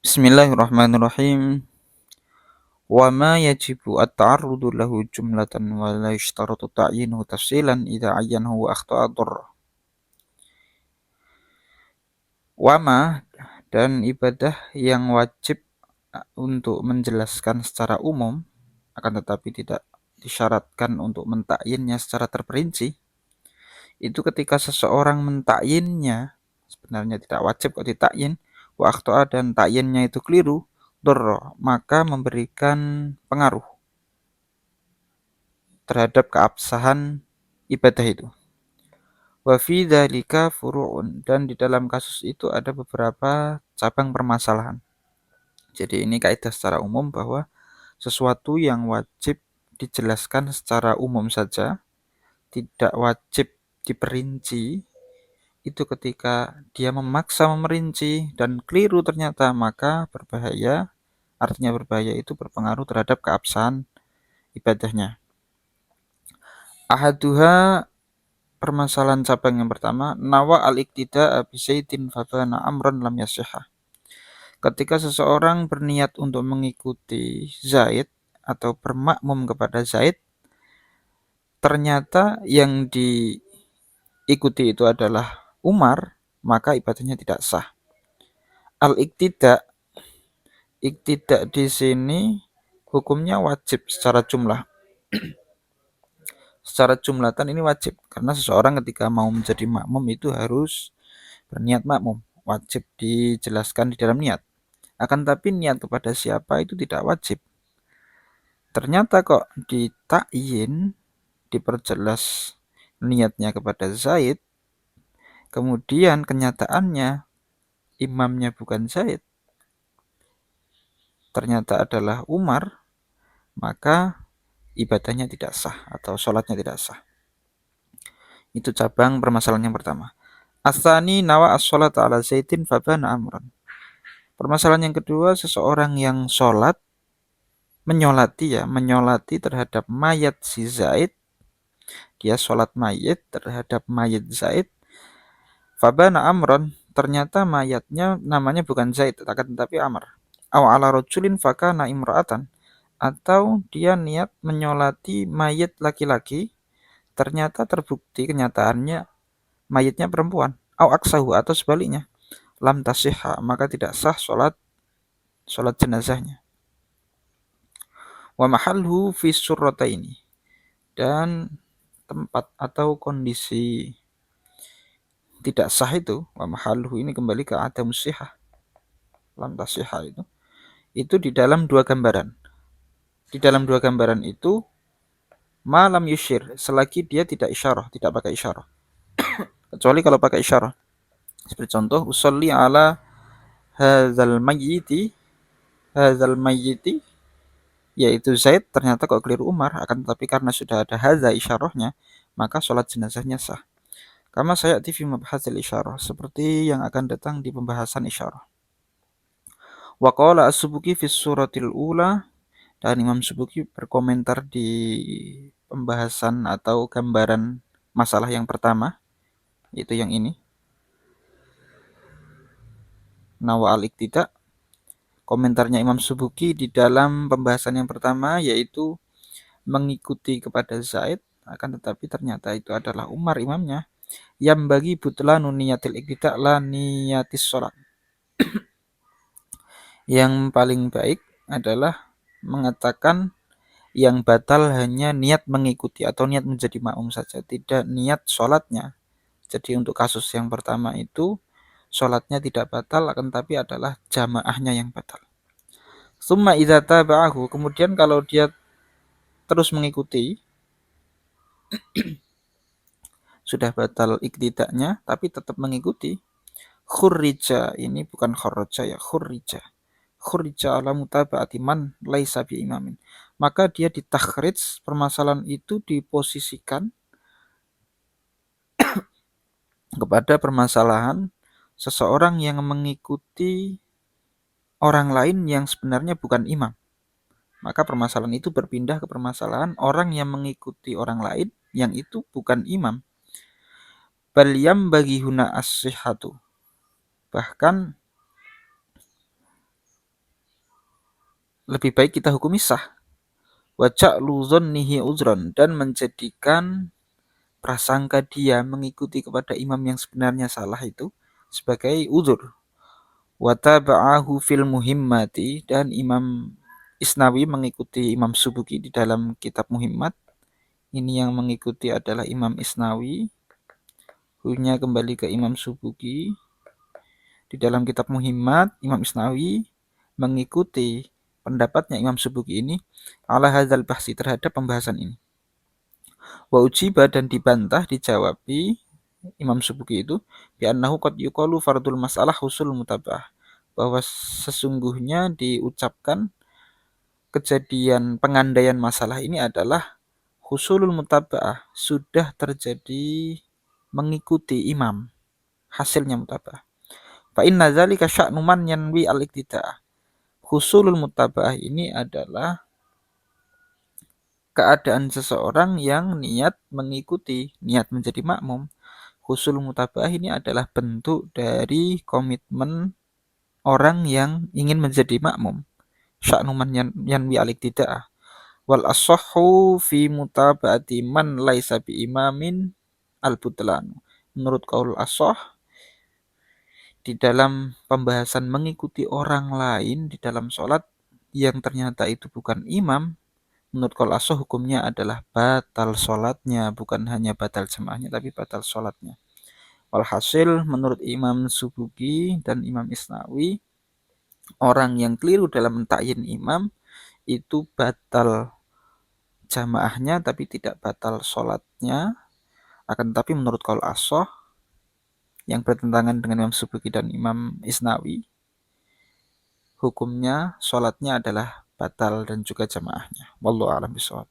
Bismillahirrahmanirrahim. Wa ma yajibu at-ta'arrudu lahu jumlatan wa la yushtaratu ta'yinuhu tafsilan idza ayyanahu wa akhta'a dharra. Wa ma dan ibadah yang wajib untuk menjelaskan secara umum akan tetapi tidak disyaratkan untuk mentakyinnya secara terperinci. Itu ketika seseorang mentakyinnya sebenarnya tidak wajib kok ditakyin, wa akhta'a dan takyinnya itu keliru, dharra, maka memberikan pengaruh terhadap keabsahan ibadah itu. Wa fi dzalika furu'un, dan di dalam kasus itu ada beberapa cabang permasalahan. Jadi ini kaidah secara umum bahwa sesuatu yang wajib dijelaskan secara umum saja, tidak wajib diperinci, itu ketika dia memaksa memerinci dan keliru ternyata maka berbahaya. Artinya berbahaya itu berpengaruh terhadap keabsahan ibadahnya. Ahaduha, permasalahan cabang yang pertama, nawa al-iqtida bi Zaidin fabana amran lam yasihah. Ketika seseorang berniat untuk mengikuti Zaid atau bermakmum kepada Zaid, ternyata yang diikuti itu adalah Umar, maka ibadahnya tidak sah. Al-iqtida, iqtida di sini hukumnya wajib secara jumlah. Secara jumlatan ini wajib karena seseorang ketika mau menjadi makmum itu harus berniat makmum, wajib dijelaskan di dalam niat. Akan tapi niat kepada siapa itu tidak wajib. Ternyata kok ditakyin, diperjelas niatnya kepada Zaid, kemudian kenyataannya imamnya bukan Zaid, ternyata adalah Umar, maka ibadahnya tidak sah atau sholatnya tidak sah. Itu cabang permasalahan yang pertama. Asani nawa as-sholata ala Zaidin fabana amran. Permasalahan yang kedua, seseorang yang sholat, menyolati terhadap mayat si Zaid, dia sholat mayat terhadap mayat Zaid, fabana amran, ternyata mayatnya namanya bukan Zaid, tetapi Amr. Aw ala rajulin fakana imra'atan, atau dia niat menyolati mayat laki-laki, ternyata terbukti kenyataannya mayatnya perempuan. Aw aksahu, atau sebaliknya, lam tasihha, maka tidak sah sholat jenazahnya. Wa mahalhu fi surrataini, dan tempat atau kondisi tidak sah itu, wa mahalhu ini kembali ke adam sihah, lam tasihha itu di dalam dua gambaran. Di dalam dua gambaran itu malam yushir, selagi dia tidak isyarah, tidak pakai isyarah. Kecuali kalau pakai isyarah. Seperti contoh, usolli ala hadzal mayyiti, yaitu Zaid, ternyata kok keliru Umar, akan tetapi karena sudah ada hadza isyarahnya, maka sholat jenazahnya sah. Kama sayati fi mabhasil isyarah, seperti yang akan datang di pembahasan isyarah. Wa qala as-Subuki fi suratil ula, dan Imam Subuki berkomentar di pembahasan atau gambaran masalah yang pertama, yaitu yang ini. Nawa al-iqtida, komentarnya Imam Subuki di dalam pembahasan yang pertama, yaitu mengikuti kepada Zaid, akan tetapi ternyata itu adalah Umar imamnya, yang bagi butlanu niyatil iqtida la niyatis sholat. Yang paling baik adalah mengatakan yang batal hanya niat mengikuti atau niat menjadi makmum saja, tidak niat sholatnya. Jadi untuk kasus yang pertama itu sholatnya tidak batal, akan tapi adalah jamaahnya yang batal. Summa idza taba'ahu, kemudian kalau dia terus mengikuti, sudah batal iktidaknya tapi tetap mengikuti, khurrija, ini bukan kharaja ya, khurrija ala mutaba'ati man laisa bi imamin, maka dia ditakhrij, permasalahan itu diposisikan kepada permasalahan seseorang yang mengikuti orang lain yang sebenarnya bukan imam. Maka permasalahan itu berpindah ke permasalahan orang yang mengikuti orang lain yang itu bukan imam. Bal yambaghi huna as-sihhatu, bahkan lebih baik kita hukumi sah. Wa ja'lu dzannihi uzran, dan menjadikan prasangka dia mengikuti kepada imam yang sebenarnya salah itu sebagai uzur. Wa taba'ahu fil muhimmati, dan Imam Isnawi mengikuti Imam Subuki di dalam kitab Muhimmat. Ini yang mengikuti adalah Imam Isnawi. Hunya kembali ke Imam Subuki. Di dalam kitab Muhimmat, Imam Isnawi mengikuti pendapatnya Imam Subuki ini ala hadzal bahsi, terhadap pembahasan ini. Wa ujiba, dan dibantah, dijawabi Imam Subuki itu bi annahu qad yuqalu fardul masalah husul mutabah, bahwa sesungguhnya diucapkan kejadian pengandaian masalah ini adalah husulul mutabah, sudah terjadi mengikuti imam, hasilnya mutabah. Fa inna dzalika sya'nu man yanwi al-iqtidah. Husulul mutabah ini adalah keadaan seseorang yang niat mengikuti, niat menjadi makmum. Husul mutabah ini adalah bentuk dari komitmen orang yang ingin menjadi makmum. Sya'nu man yanwi al-iqtidah. Wal asahhu fi mutaba'ati man laisa bi imamin al-butlan. Menurut qaul asah, di dalam pembahasan mengikuti orang lain di dalam sholat yang ternyata itu bukan imam, menurut qaul asah hukumnya adalah batal sholatnya, bukan hanya batal jemaahnya tapi batal sholatnya. Walhasil menurut Imam Subuki dan Imam Isnawi, orang yang keliru dalam mentakyin imam itu batal jamaahnya tapi tidak batal sholatnya. Akan tetapi menurut qaul asah yang bertentangan dengan Imam Subuki dan Imam Isnawi, hukumnya sholatnya adalah batal dan juga jamaahnya. Wallahu a'lam bishawab.